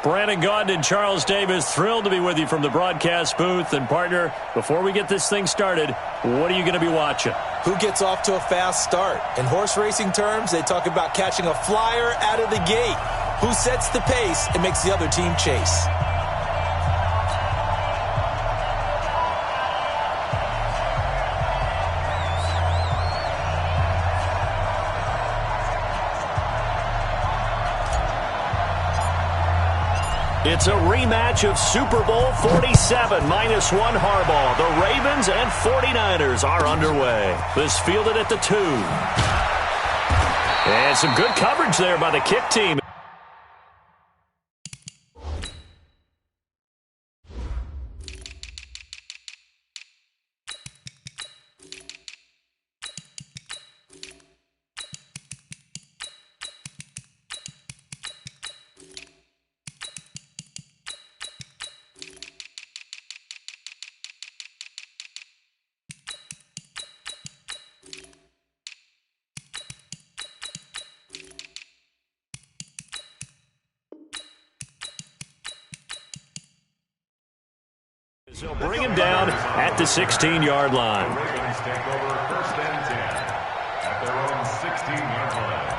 Brandon Gaudin and Charles Davis, thrilled to be with you from the broadcast booth. And, partner, before we get this thing started, what are you going to be watching? Who gets off to a fast start? In horse racing terms, they talk about catching a flyer out of the gate. Who sets the pace and makes the other team chase? It's a rematch of Super Bowl 47, -1 Harbaugh. The Ravens and 49ers are underway. This fielded at the 2. And some good coverage there by the kick team. So bring him down at the 16-yard line. Ravens take over 1st and 10 at their own 16-yard line.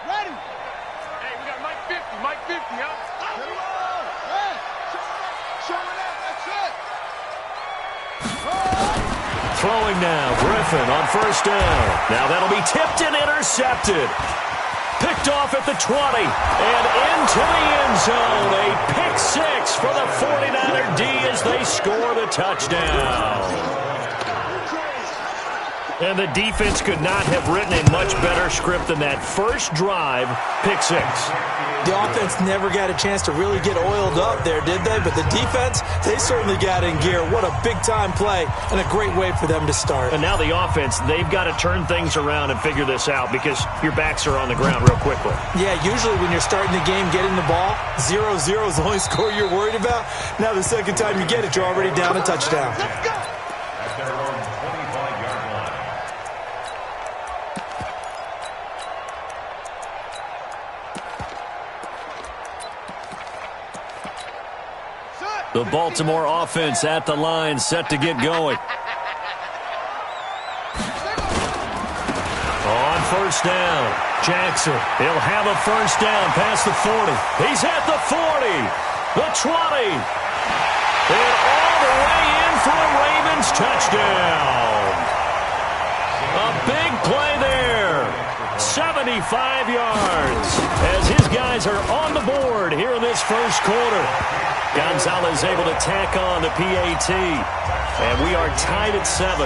Ready? Hey, we got Mike 50, Mike 50, huh? Throwing now, Griffin on 1st down. Now that'll be tipped and intercepted. Picked off at the 20 and into the end zone. A pick 6 for the 49er D as they score the touchdown. And the defense could not have written a much better script than that first drive, pick 6. The offense never got a chance to really get oiled up there, did they? But the defense, they certainly got in gear. What a big-time play and a great way for them to start. And now the offense, they've got to turn things around and figure this out because your backs are on the ground real quickly. Yeah, usually when you're starting the game, getting the ball, 0-0 is the only score you're worried about. Now the second time you get it, you're already down a touchdown. Let's go! At their own 25-yard line. The Baltimore offense at the line, set to get going. On 1st down, Jackson. He'll have a 1st down past the 40. He's at the 40, the 20, and all the way in for a Ravens touchdown. A big play there. 75 yards as his guys are on the board here in this first quarter. Gonzalez able to tack on the PAT, and we are tied at 7.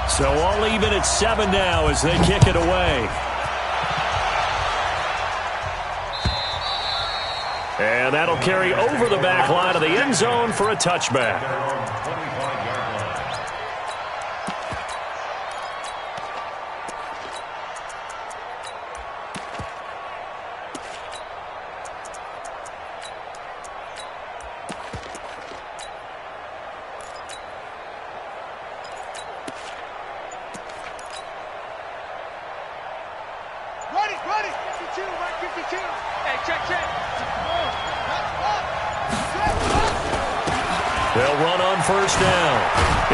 So all even at 7 now as they kick it away. And that'll carry over the back line of the end zone for a touchback. Ready, 52, Mike 52. Hey, check. They'll run on 1st down.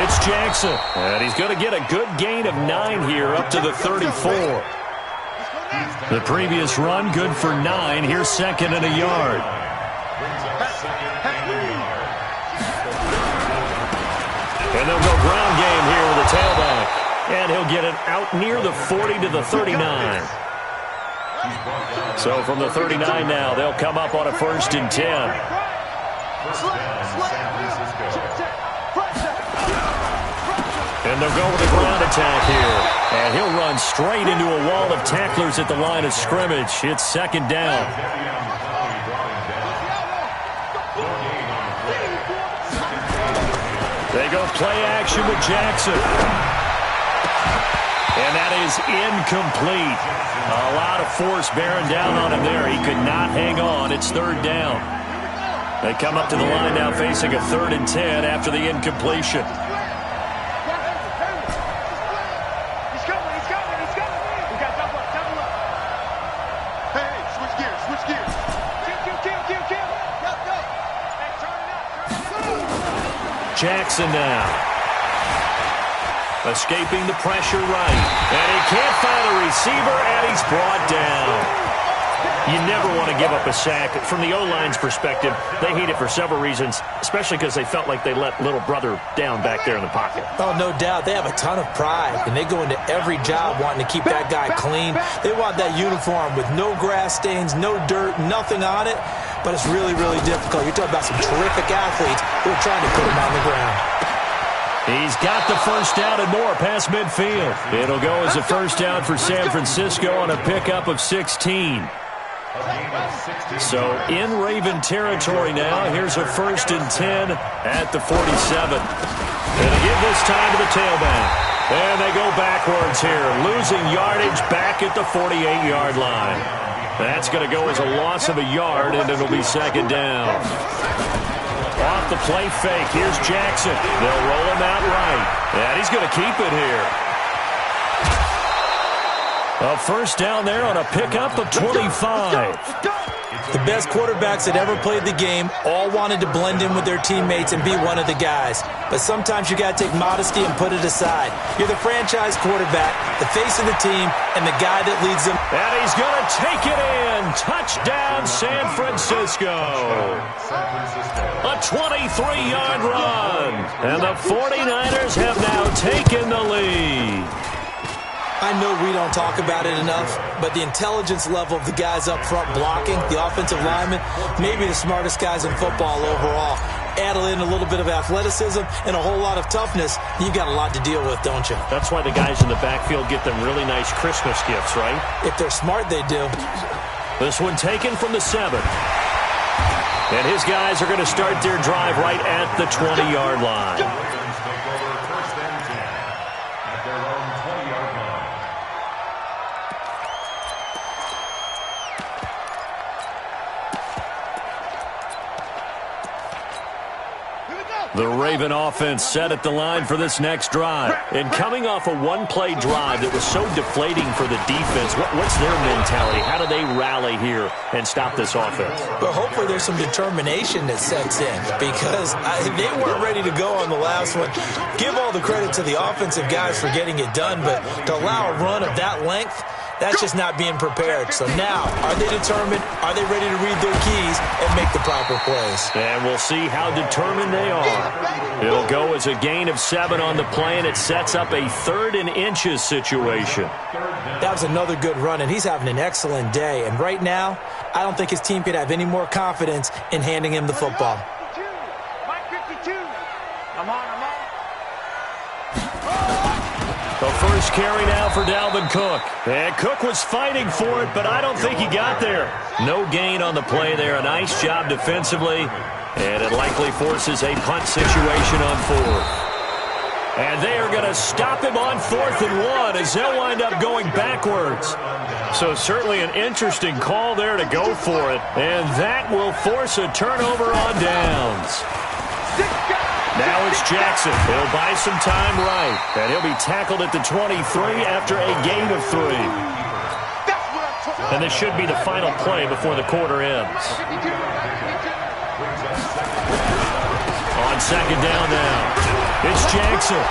It's Jackson, and he's going to get a good gain of 9 here up to the 34. The previous run, good for 9. Here's 2nd and a yard. And they'll go ground game here with the tailback. And he'll get it out near the 40 to the 39. So from the 39 now, they'll come up on a 1st and 10. And they'll go with a ground attack here. And he'll run straight into a wall of tacklers at the line of scrimmage. It's 2nd down. They go play action with Jackson. And that is incomplete. A lot of force bearing down on him there. He could not hang on. It's third down. They come up to the line now facing a 3rd and 10 after the incompletion. He's coming. We got double up. Hey, switch gears. Kill. Go. Hey, turn it up. Jackson now. Escaping the pressure right. And he can't find a receiver, and he's brought down. You never want to give up a sack. From the O-line's perspective, they hate it for several reasons, especially because they felt like they let little brother down back there in the pocket. Oh, no doubt. They have a ton of pride, and they go into every job wanting to keep that guy clean. They want that uniform with no grass stains, no dirt, nothing on it. But it's really, really difficult. You're talking about some terrific athletes who are trying to put him on the ground. He's got the first down and more past midfield. It'll go as a first down for San Francisco on a pickup of 16. So in Raven territory now, here's a 1st and 10 at the 47. And they give this time to the tailback. And they go backwards here, losing yardage back at the 48-yard line. That's going to go as a loss of a yard, and it'll be 2nd down. Off the play fake, here's Jackson. They'll roll him out right. And he's going to keep it here. A first down there on a pickup of 25. The best quarterbacks that ever played the game all wanted to blend in with their teammates and be one of the guys. But sometimes you got to take modesty and put it aside. You're the franchise quarterback, the face of the team, and the guy that leads them. And he's going to take it in. Touchdown, San Francisco. A 23-yard run. And the 49ers have now taken the lead. I know we don't talk about it enough, but the intelligence level of the guys up front blocking, the offensive linemen, maybe the smartest guys in football overall. Add in a little bit of athleticism and a whole lot of toughness, you've got a lot to deal with, don't you? That's why the guys in the backfield get them really nice Christmas gifts, right? If they're smart, they do. This one taken from the 7. And his guys are going to start their drive right at the 20-yard line. The Raven offense set at the line for this next drive. And coming off a one-play drive that was so deflating for the defense, what's their mentality? How do they rally here and stop this offense? Well, hopefully there's some determination that sets in because they weren't ready to go on the last one. Give all the credit to the offensive guys for getting it done, but to allow a run of that length, that's just not being prepared. So now, are they determined? Are they ready to read their keys and make the proper plays? And we'll see how determined they are. It'll go as a gain of 7 on the play, and it sets up a 3rd and inches situation. That was another good run, and he's having an excellent day. And right now, I don't think his team could have any more confidence in handing him the football. Mike 52. I'm on. The first carry now for Dalvin Cook. And Cook was fighting for it, but I don't think he got there. No gain on the play there. A nice job defensively. And it likely forces a punt situation on 4th. And they are going to stop him on 4th and 1 as they'll wind up going backwards. So certainly an interesting call there to go for it. And that will force a turnover on downs. Now it's Jackson. He'll buy some time right. And he'll be tackled at the 23 after a gain of 3. And this should be the final play before the quarter ends. On 2nd down now, it's Jackson.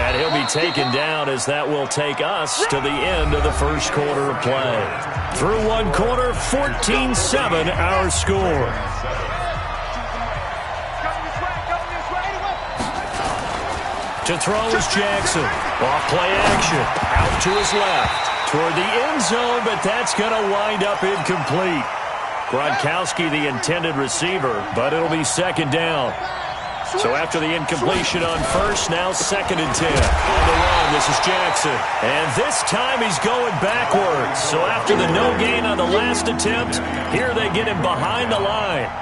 And he'll be taken down as that will take us to the end of the first quarter of play. Through one quarter, 14-7 our score. To throw is Jackson. Off play action. Out to his left. Toward the end zone, but that's going to wind up incomplete. Gronkowski, the intended receiver, but it'll be 2nd down. So after the incompletion on 1st, now 2nd and 10. On the run, this is Jackson. And this time he's going backwards. So after the no gain on the last attempt, here they get him behind the line.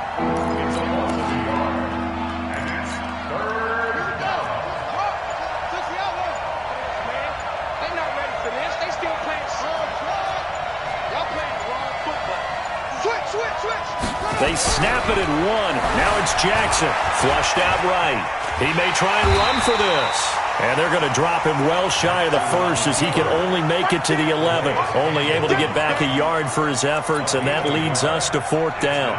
They snap it at 1. Now it's Jackson. Flushed out right. He may try and run for this. And they're going to drop him well shy of the first as he can only make it to the 11. Only able to get back a yard for his efforts, and that leads us to 4th down.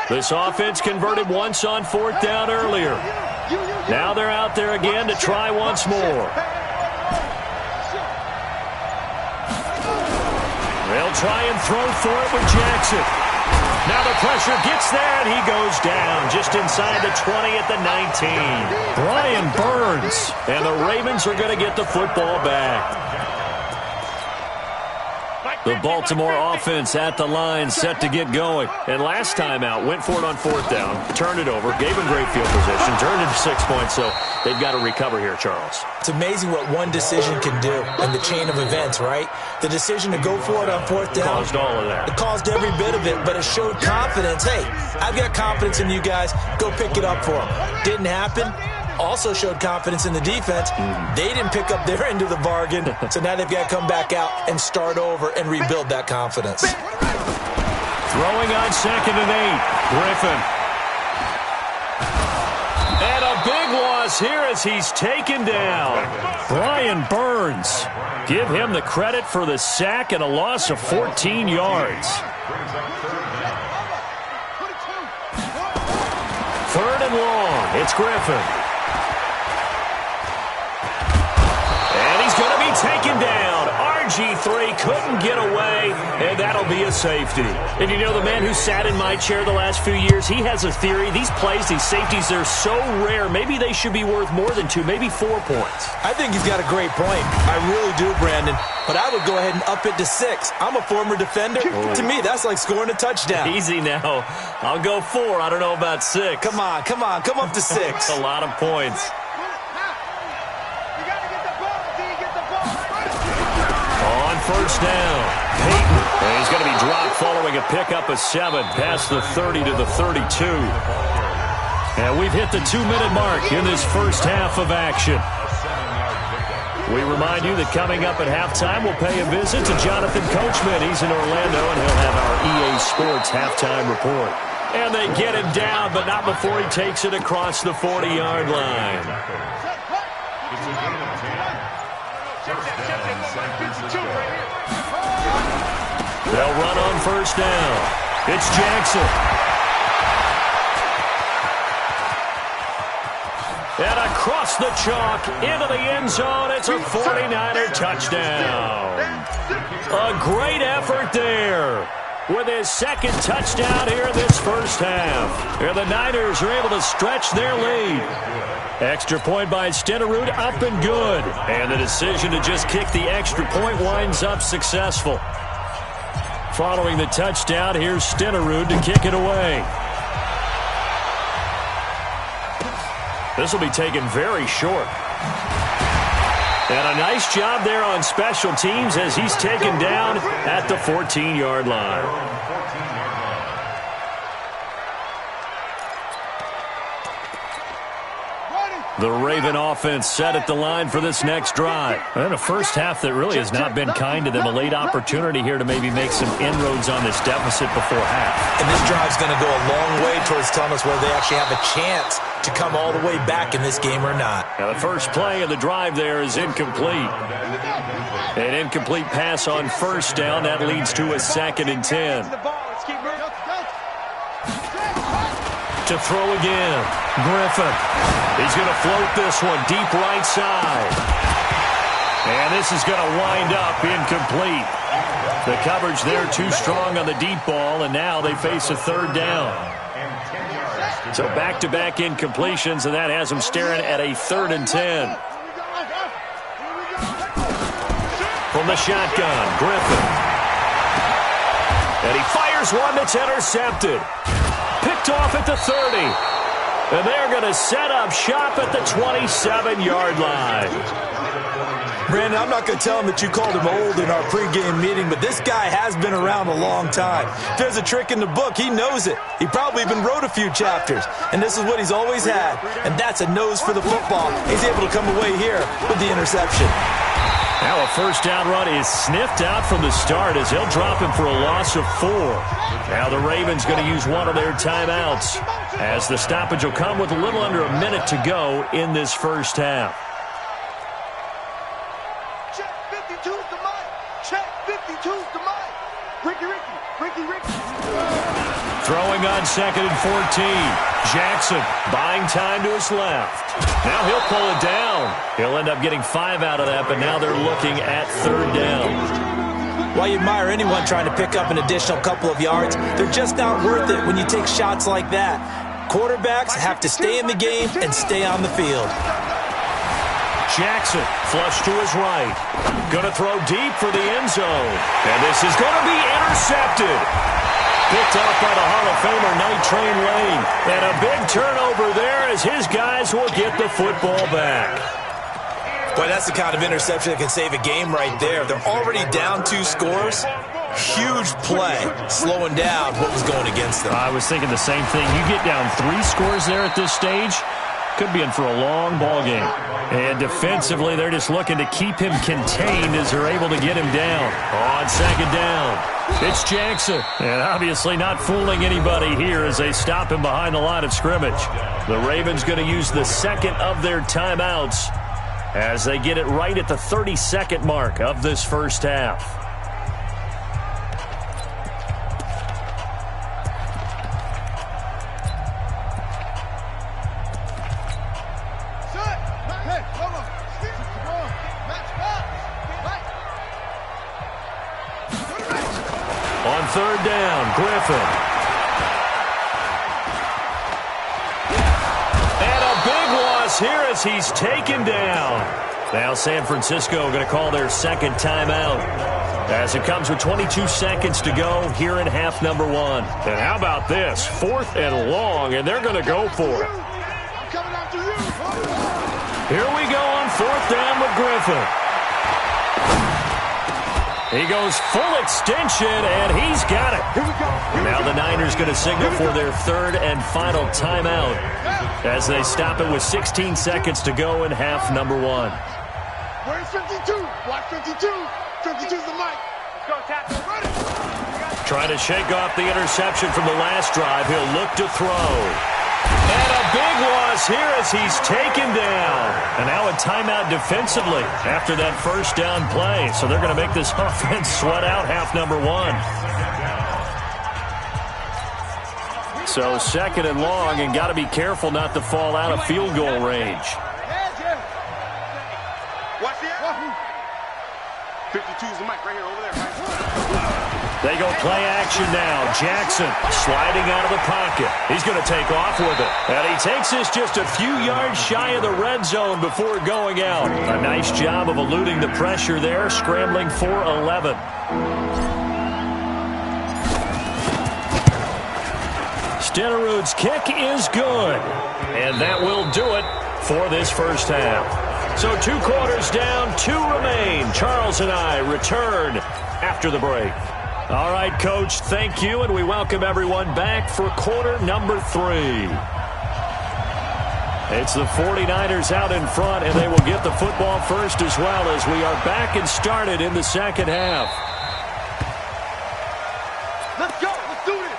This offense converted once on 4th down earlier. Now they're out there again to try once more. They'll try and throw for it with Jackson. Now the pressure gets there, and he goes down just inside the 20 at the 19. Brian Burns, and the Ravens are going to get the football back. The Baltimore offense at the line, set to get going. And last time out, went for it on 4th down, turned it over, gave him great field position, turned it 6 points, so they've got to recover here, Charles. It's amazing what one decision can do in the chain of events, right? The decision to go for it on 4th down. Caused all of that. It caused every bit of it, but it showed confidence. Hey, I've got confidence in you guys. Go pick it up for them. Didn't happen. Also showed confidence in the defense. They didn't pick up their end of the bargain, so now they've got to come back out and start over and rebuild that confidence. Throwing on 2nd and 8. Griffin. And a big loss here as he's taken down. Brian Burns. Give him the credit for the sack and a loss of 14 yards. 3rd and long. It's Griffin. Going to be taken down. RG3 couldn't get away, and that'll be a safety. And you know, the man who sat in my chair the last few years, he has a theory. These plays, these safeties, they're so rare. Maybe they should be worth more than 2, maybe 4 points. I think he's got a great point. I really do, Brandon. But I would go ahead and up it to 6. I'm a former defender. Oh. To me, that's like scoring a touchdown. Easy now. I'll go 4. I don't know about 6. Come on. Come up to 6. That's a lot of points. First down, Peyton. And he's going to be dropped following a pickup of 7 past the 30 to the 32. And we've hit the 2-minute mark in this first half of action. We remind you that coming up at halftime, we'll pay a visit to Jonathan Coachman. He's in Orlando, and he'll have our EA Sports halftime report. And they get him down, but not before he takes it across the 40-yard line. They'll run on first down. It's Jackson. And across the chalk into the end zone. It's a 49er touchdown. A great effort there with his second touchdown here in this first half. And the Niners are able to stretch their lead. Extra point by Stenerud, up and good. And the decision to just kick the extra point winds up successful. Following the touchdown, here's Stenerud to kick it away. This will be taken very short. And a nice job there on special teams as he's taken down at the 14-yard line. The Raven offense set at the line for this next drive. And a first half that really has not been kind to them. A late opportunity here to maybe make some inroads on this deficit before half. And this drive's going to go a long way towards telling us whether they actually have a chance to come all the way back in this game or not. Now the first play of the drive there is incomplete. An incomplete pass on first down. That leads to a 2nd and 10. To throw again, Griffin. He's going to float this one deep right side. And this is going to wind up incomplete. The coverage there too strong on the deep ball, and now they face a 3rd down. So back-to-back incompletions, and that has them staring at a 3rd and 10. From the shotgun, Griffin. And he fires one that's intercepted. Picked off at the 30. And they're going to set up shop at the 27-yard line. Brandon, I'm not going to tell him that you called him old in our pregame meeting, but this guy has been around a long time. If there's a trick in the book, he knows it. He probably even wrote a few chapters, and this is what he's always had, and that's a nose for the football. He's able to come away here with the interception. Now a first down run is sniffed out from the start as they'll drop him for a loss of 4. Now the Ravens going to use one of their timeouts as the stoppage will come with a little under a minute to go in this first half. Check 52's the mic. Check 52's the mic. Ricky. Throwing on 2nd and 14. Jackson buying time to his left. Now he'll pull it down. He'll end up getting 5 out of that, but now they're looking at 3rd down. While you admire anyone trying to pick up an additional couple of yards, they're just not worth it when you take shots like that. Quarterbacks have to stay in the game and stay on the field. Jackson flush to his right. Going to throw deep for the end zone. And this is going to be intercepted. Picked off by the Hall of Famer Night Train Lane. And a big turnover there as his guys will get the football back. Boy, that's the kind of interception that can save a game right there. They're already down 2 scores. Huge play, slowing down what was going against them. I was thinking the same thing. You get down 3 scores there at this stage, could be in for a long ball game. And defensively, they're just looking to keep him contained as they're able to get him down. On 2nd down, it's Jackson. And obviously not fooling anybody here as they stop him behind the line of scrimmage. The Ravens going to use the 2nd of their timeouts as they get it right at the 32nd mark of this first half. On 3rd down, Griffin. And a big loss here as he's taken down. Now San Francisco going to call their 2nd timeout as it comes with 22 seconds to go here in half number 1. And how about this? 4th and long, and they're going to go for it. Here we go on 4th down with Griffin. He goes full extension, and he's got it. Now the Niners going to signal for their 3rd and final timeout as they stop it with 16 seconds to go in half number 1. Where's 52? Watch 52. 52's the mic. Let's go, tackle. Ready. Trying to shake off the interception from the last drive. He'll look to throw. And a big loss here as he's taken down. And now a timeout defensively after that first down play. So they're going to make this offense sweat out half number 1. So 2nd and long, and got to be careful not to fall out of field goal range. Watch the 52's the mic right here, over there. They go play action now. Jackson sliding out of the pocket. He's going to take off with it. And he takes this just a few yards shy of the red zone before going out. A nice job of eluding the pressure there, scrambling for 11. Stenerud's kick is good. And that will do it for this first half. So 2 quarters down, 2 remain. Charles and I return after the break. All right, Coach, thank you, and we welcome everyone back for quarter number 3. It's the 49ers out in front, and they will get the football first as well as we are back and started in the 2nd half. Let's go. Let's do this.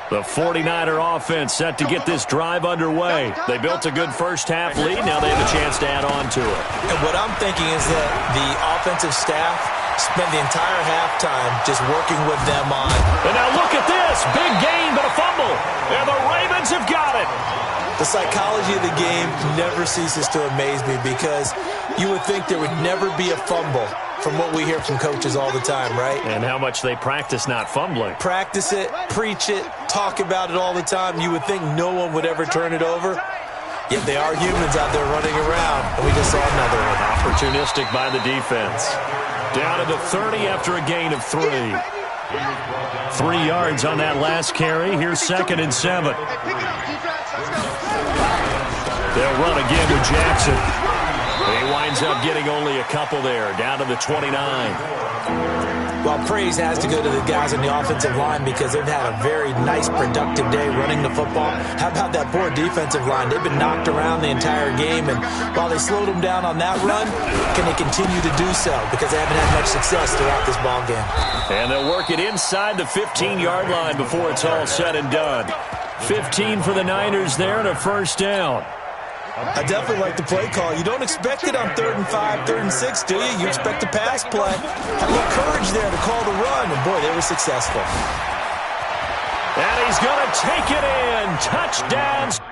The 49er offense set to get this drive underway. They built a good first half lead. Now they have a chance to add on to it. And what I'm thinking is that the offensive staff spent the entire halftime just working with them on. And now look at this. Big gain, but a fumble. And the Ravens have got it. The psychology of the game never ceases to amaze me because you would think there would never be a fumble from what we hear from coaches all the time, right? And how much they practice not fumbling. Practice it, preach it, talk about it all the time. You would think no one would ever turn it over. Yet they are humans out there running around, and we just saw another one. Opportunistic by the defense. Down to the 30 after a gain of 3. 3 yards on that last carry. Here's 2nd and 7. They'll run again with Jackson. He winds up getting only a couple there, down to the 29. Well, praise has to go to the guys on the offensive line because they've had a very nice, productive day running the football. How about that poor defensive line? They've been knocked around the entire game, and while they slowed them down on that run, can they continue to do so? Because they haven't had much success throughout this ball game. And they'll work it inside the 15-yard line before it's all said and done. 15 for the Niners there and a first down. I definitely like the play call. You don't expect it on 3rd and 5, 3rd and 6, do you? You expect a pass play. Had a little courage there to call the run, and boy, they were successful. And he's going to take it in. Touchdown.